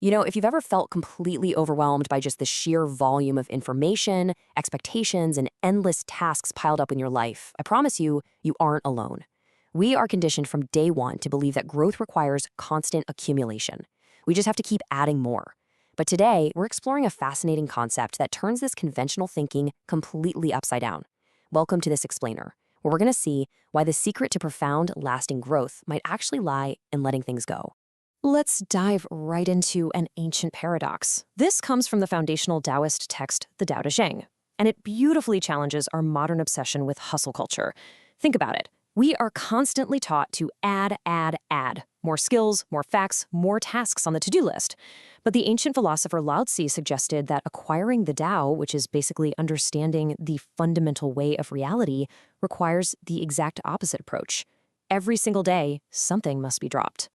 If you've ever felt completely overwhelmed by just the sheer volume of information, expectations, and endless tasks piled up in your life, I promise you, you aren't alone. We are conditioned from day one to believe that growth requires constant accumulation. We just have to keep adding more. But today, we're exploring a fascinating concept that turns this conventional thinking completely upside down. Welcome to this explainer, where we're going to see why the secret to profound, lasting growth might actually lie in letting things go. Let's dive right into an ancient paradox. This comes from the foundational Daoist text, the Tao Te Ching, and it beautifully challenges our modern obsession with hustle culture. Think about it. We are constantly taught to add. More skills, more facts, more tasks on the to-do list. But the ancient philosopher Lao Tzu suggested that acquiring the Tao, which is basically understanding the fundamental way of reality, requires the exact opposite approach. Every single day, something must be dropped.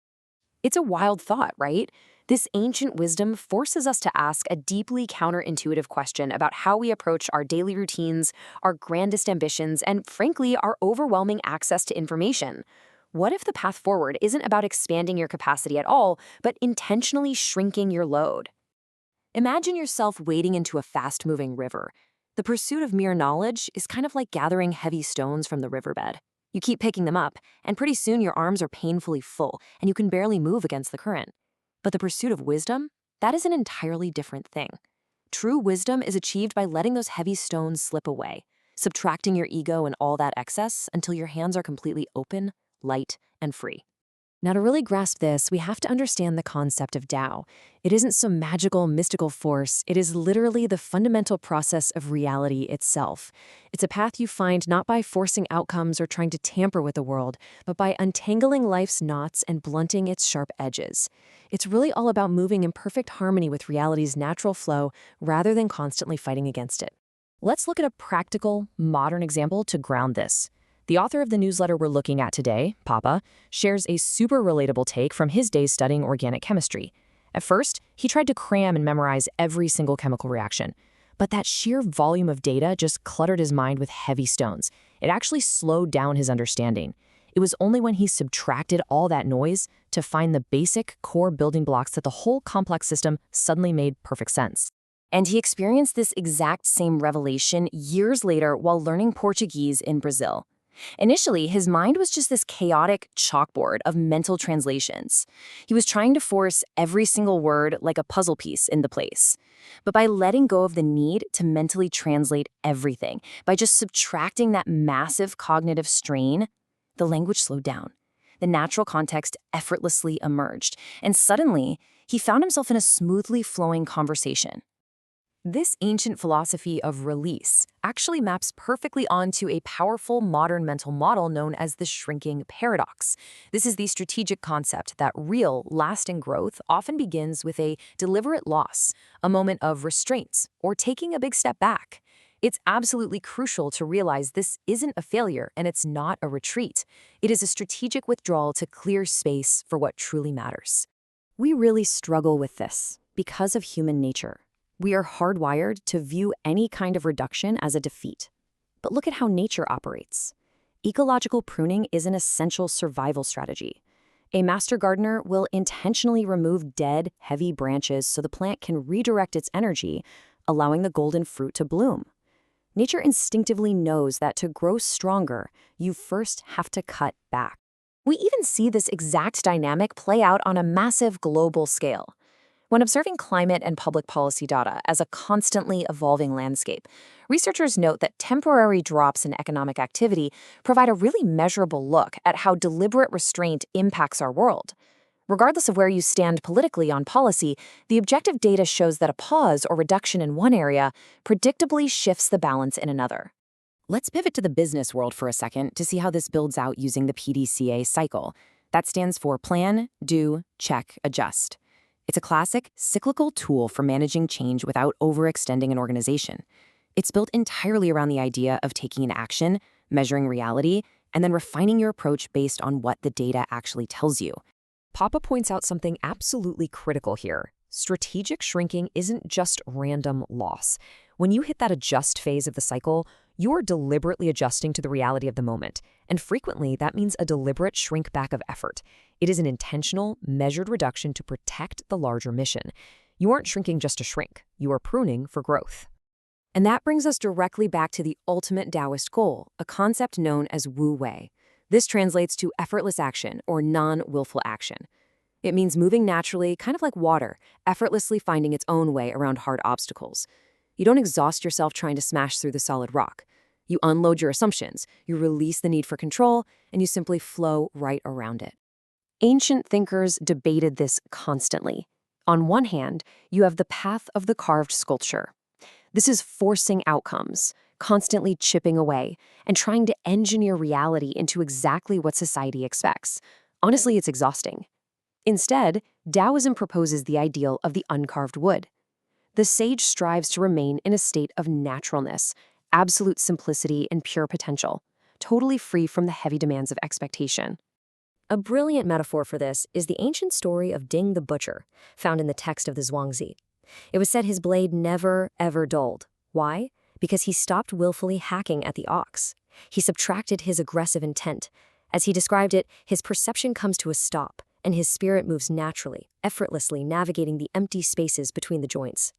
It's a wild thought, right? This ancient wisdom forces us to ask a deeply counterintuitive question about how we approach our daily routines, our grandest ambitions, and frankly, our overwhelming access to information. What if the path forward isn't about expanding your capacity at all, but intentionally shrinking your load? Imagine yourself wading into a fast-moving river. The pursuit of mere knowledge is kind of like gathering heavy stones from the riverbed. You keep picking them up, and pretty soon your arms are painfully full, and you can barely move against the current. But the pursuit of wisdom, that is an entirely different thing. True wisdom is achieved by letting those heavy stones slip away, subtracting your ego and all that excess until your hands are completely open, light, and free. Now, to really grasp this, we have to understand the concept of Tao. It isn't some magical, mystical force. It is literally the fundamental process of reality itself. It's a path you find not by forcing outcomes or trying to tamper with the world, but by untangling life's knots and blunting its sharp edges. It's really all about moving in perfect harmony with reality's natural flow rather than constantly fighting against it. Let's look at a practical, modern example to ground this. The author of the newsletter we're looking at today, Papa, shares a super relatable take from his days studying organic chemistry. At first, he tried to cram and memorize every single chemical reaction. But that sheer volume of data just cluttered his mind with heavy stones. It actually slowed down his understanding. It was only when he subtracted all that noise to find the basic core building blocks that the whole complex system suddenly made perfect sense. And he experienced this exact same revelation years later while learning Portuguese in Brazil. Initially, his mind was just this chaotic chalkboard of mental translations. He was trying to force every single word like a puzzle piece into place. But by letting go of the need to mentally translate everything, by just subtracting that massive cognitive strain, the language slowed down. The natural context effortlessly emerged, and suddenly, he found himself in a smoothly flowing conversation. This ancient philosophy of release actually maps perfectly onto a powerful modern mental model known as the shrinking paradox. This is the strategic concept that real, lasting growth often begins with a deliberate loss, a moment of restraint, or taking a big step back. It's absolutely crucial to realize this isn't a failure and it's not a retreat. It is a strategic withdrawal to clear space for what truly matters. We really struggle with this because of human nature. We are hardwired to view any kind of reduction as a defeat. But look at how nature operates. Ecological pruning is an essential survival strategy. A master gardener will intentionally remove dead, heavy branches so the plant can redirect its energy, allowing the golden fruit to bloom. Nature instinctively knows that to grow stronger, you first have to cut back. We even see this exact dynamic play out on a massive global scale. When observing climate and public policy data as a constantly evolving landscape, researchers note that temporary drops in economic activity provide a really measurable look at how deliberate restraint impacts our world. Regardless of where you stand politically on policy, the objective data shows that a pause or reduction in one area predictably shifts the balance in another. Let's pivot to the business world for a second to see how this builds out using the PDCA cycle. That stands for Plan, Do, Check, Adjust. It's a classic, cyclical tool for managing change without overextending an organization. It's built entirely around the idea of taking an action, measuring reality, and then refining your approach based on what the data actually tells you. Papa points out something absolutely critical here. Strategic shrinking isn't just random loss. When you hit that adjust phase of the cycle, you're deliberately adjusting to the reality of the moment. And frequently, that means a deliberate shrink back of effort. It is an intentional, measured reduction to protect the larger mission. You aren't shrinking just to shrink. You are pruning for growth. And that brings us directly back to the ultimate Daoist goal, a concept known as Wu Wei. This translates to effortless action or non-willful action. It means moving naturally, kind of like water, effortlessly finding its own way around hard obstacles. You don't exhaust yourself trying to smash through the solid rock. You unload your assumptions, you release the need for control, and you simply flow right around it. Ancient thinkers debated this constantly. On one hand, you have the path of the carved sculpture. This is forcing outcomes, constantly chipping away, and trying to engineer reality into exactly what society expects. Honestly, it's exhausting. Instead, Taoism proposes the ideal of the uncarved wood. The sage strives to remain in a state of naturalness, absolute simplicity, and pure potential, totally free from the heavy demands of expectation. A brilliant metaphor for this is the ancient story of Ding the Butcher, found in the text of the Zhuangzi. It was said his blade never, ever dulled. Why? Because he stopped willfully hacking at the ox. He subtracted his aggressive intent. As he described it, his perception comes to a stop, and his spirit moves naturally, effortlessly navigating the empty spaces between the joints.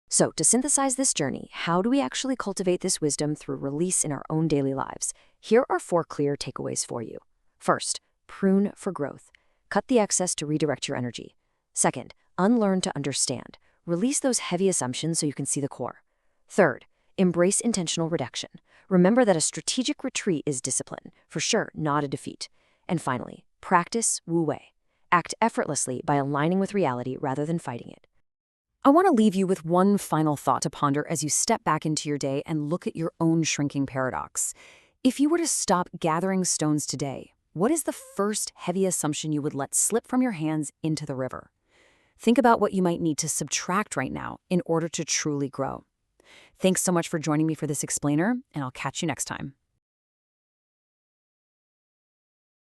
So, to synthesize this journey, how do we actually cultivate this wisdom through release in our own daily lives? Here are 4 clear takeaways for you. First, prune for growth. Cut the excess to redirect your energy. Second, unlearn to understand. Release those heavy assumptions so you can see the core. Third, embrace intentional reduction. Remember that a strategic retreat is discipline, for sure, not a defeat. And finally, practice Wu Wei. Act effortlessly by aligning with reality rather than fighting it. I want to leave you with one final thought to ponder as you step back into your day and look at your own shrinking paradox. If you were to stop gathering stones today, what is the first heavy assumption you would let slip from your hands into the river? Think about what you might need to subtract right now in order to truly grow. Thanks so much for joining me for this explainer, and I'll catch you next time.